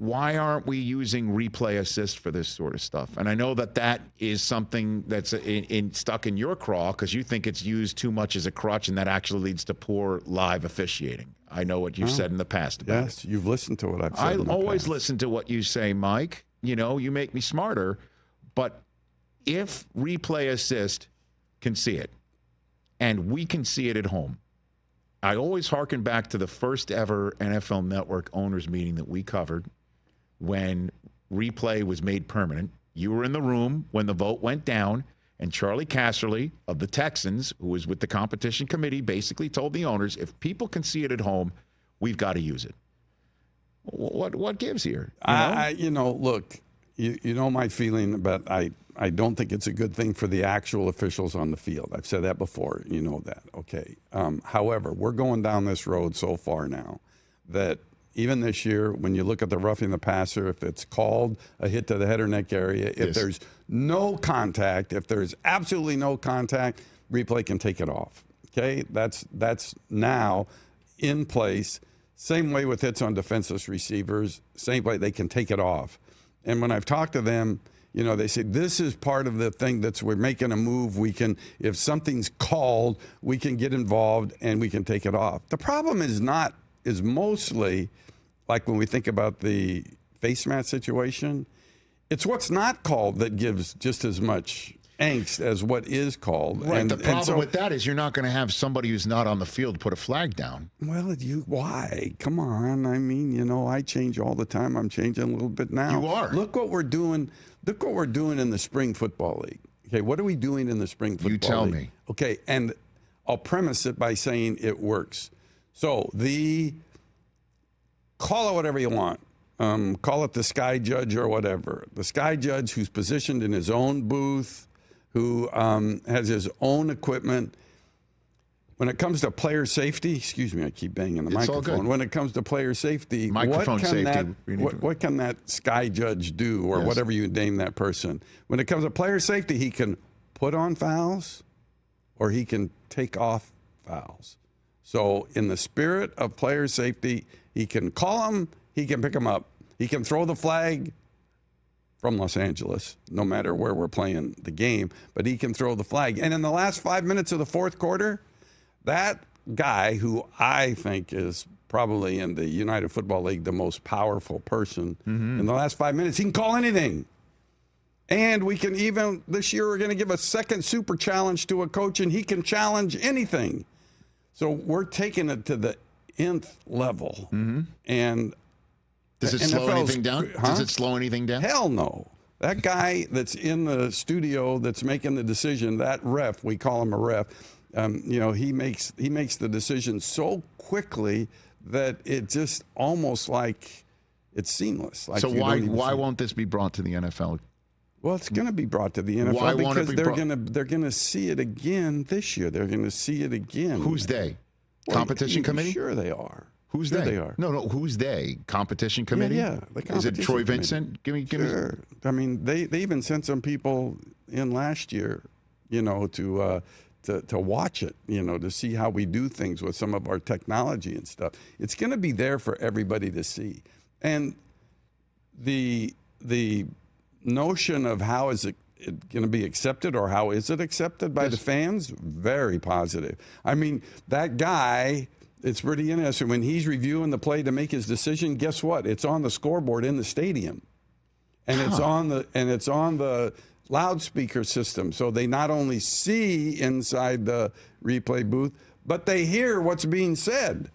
why aren't we using replay assist for this sort of stuff? And I know that is something that's stuck in your craw because you think it's used too much as a crutch, and that actually leads to poor live officiating. I know what you've said in the past about it. Yes, you've listened to what I've said I in the always past. listen to what you say, Mike. You know, you make me smarter. But if replay assist can see it, and we can see it at home, I always hearken back to the first ever NFL Network owners meeting that we covered when replay was made permanent. You were in the room when the vote went down, and Charlie Casserly of the Texans, who was with the competition committee, basically told the owners, if people can see it at home, we've got to use it. What gives here? Look, you know my feeling, but I don't think it's a good thing for the actual officials on the field. I've said that before. You know that. Okay. However, we're going down this road so far now that even this year, when you look at the roughing the passer, if it's called a hit to the head or neck area, if there's no contact, if there's absolutely no contact, replay can take it off. Okay? That's now in place. Same way with hits on defenseless receivers. Same way they can take it off. And when I've talked to them, you know, they say this is part of the thing we're making a move. We can, if something's called, we can get involved and we can take it off. The problem is mostly like when we think about the face mask situation, it's what's not called that gives just as much angst as what is called. Right. And the problem with that is you're not going to have somebody who's not on the field put a flag down. Well, why? Come on. I mean, you know, I change all the time. I'm changing a little bit now. You are. Look what we're doing. Look what we're doing in the spring football league. Okay, what are we doing in the spring football league? You tell me. Okay, and I'll premise it by saying it works. So call it whatever you want. Call it the sky judge or whatever. The sky judge who's positioned in his own booth, who has his own equipment. When it comes to player safety, excuse me, I keep banging the microphone. All good. When it comes to player safety, what can that sky judge do, or whatever you name that person? When it comes to player safety, he can put on fouls or he can take off fouls. So in the spirit of player safety, he can call them, he can pick them up. He can throw the flag from Los Angeles, no matter where we're playing the game, but he can throw the flag. And in the last 5 minutes of the fourth quarter, that guy, who I think is probably in the United Football League the most powerful person, in the last 5 minutes, he can call anything. And we can even, this year, we're going to give a second super challenge to a coach, and he can challenge anything. So we're taking it to the nth level. And does it slow anything down? Does it slow anything down? Hell no. That guy that's in the studio that's making the decision, that ref, we call him a ref, you know, he makes the decision so quickly that it just almost like it's seamless. Like, so why won't this be brought to the NFL? Well, it's going to be brought to the NFL because they're going to see it again this year. They're going to see it again. Who's they? Competition committee? Sure they are. Who's sure they? are. No. Who's they? Competition committee? Yeah. Is it Troy Vincent? Give me. Sure. I mean, they even sent some people in last year, you know, to watch it, you know, to see how we do things with some of our technology and stuff. It's going to be there for everybody to see. And the notion of how is it going to be accepted, or how is it accepted by the fans? Very positive. I mean, that guy, it's pretty interesting. When he's reviewing the play to make his decision, guess what? It's on the scoreboard in the stadium. And it's on the loudspeaker system. So they not only see inside the replay booth, but they hear what's being said.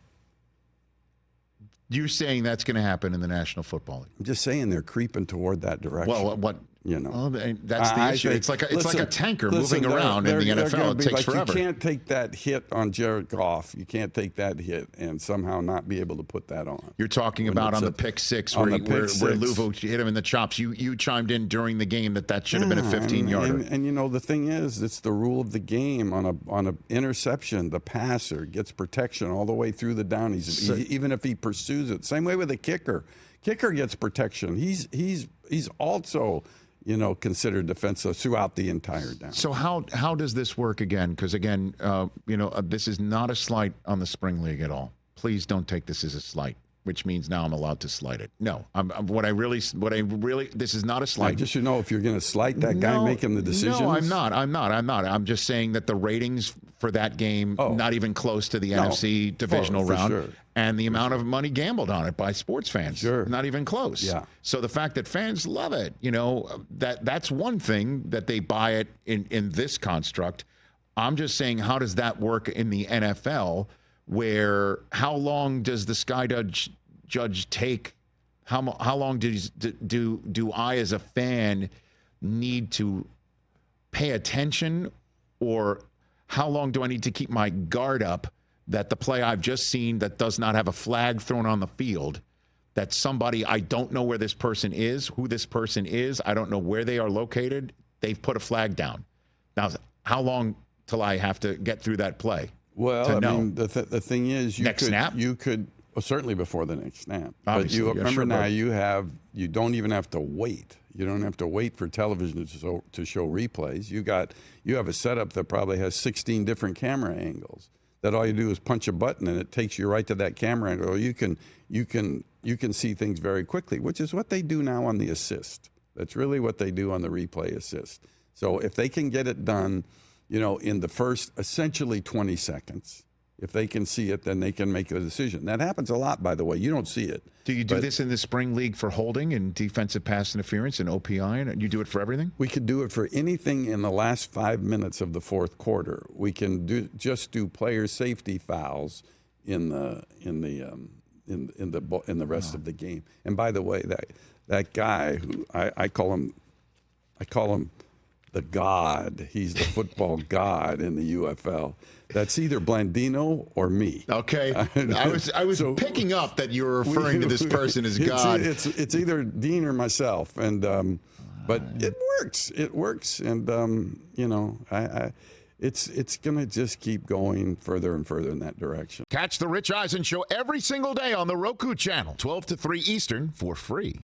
You're saying that's going to happen in the National Football League? I'm just saying they're creeping toward that direction. Well, what? You know, that's the issue. It's like a tanker moving around in the NFL. It takes forever. You can't take that hit on Jared Goff. You can't take that hit and somehow not be able to put that on. You're talking about on the pick six where Luvo hit him in the chops. You chimed in during the game that should have been a 15-yarder. And you know, the thing is, it's the rule of the game. On a interception, the passer gets protection all the way through the down. Even if he pursues it. Same way with the kicker. Kicker gets protection. He's also, you know, considered defensive throughout the entire down. So how does this work again? Because again, you know, this is not a slight on the spring league at all. Please don't take this as a slight. which means now I'm allowed to slight it. No, this is not a slight. Just if you're going to slight that guy making the decisions. No, I'm not. I'm just saying that the ratings for that game, not even close to the NFC divisional round, sure. and the amount of money gambled on it by sports fans, not even close. Yeah. So the fact that fans love it, that's one thing that they buy it in this construct. I'm just saying, how does that work in the NFL? Where how long does the sky judge take? How long do I as a fan need to pay attention, or how long do I need to keep my guard up that the play I've just seen that does not have a flag thrown on the field, that somebody, I don't know where this person is, who this person is, I don't know where they are located, they've put a flag down. Now, how long till I have to get through that play? Well, I mean, the thing is, you could certainly before the next snap. Obviously, but remember now, you don't even have to wait. You don't have to wait for television to show replays. You have a setup that probably has 16 different camera angles. That all you do is punch a button and it takes you right to that camera angle. You can see things very quickly, which is what they do now on the assist. That's really what they do on the replay assist. So if they can get it done, in the first essentially 20 seconds, if they can see it, then they can make a decision. That happens a lot, by the way. You don't see it. Do you do this in the spring league for holding and defensive pass interference and OPI? And you do it for everything? We could do it for anything in the last 5 minutes of the fourth quarter. We can just do player safety fouls in the rest of the game. And by the way, that guy who I call him the god. He's the football god in the UFL. That's either Blandino or me. Okay, I was picking up that you were referring to this person as God. It's either Dean or myself, and but it works. It works, and it's gonna just keep going further and further in that direction. Catch the Rich Eisen Show every single day on the Roku channel, 12 to 3 Eastern, for free.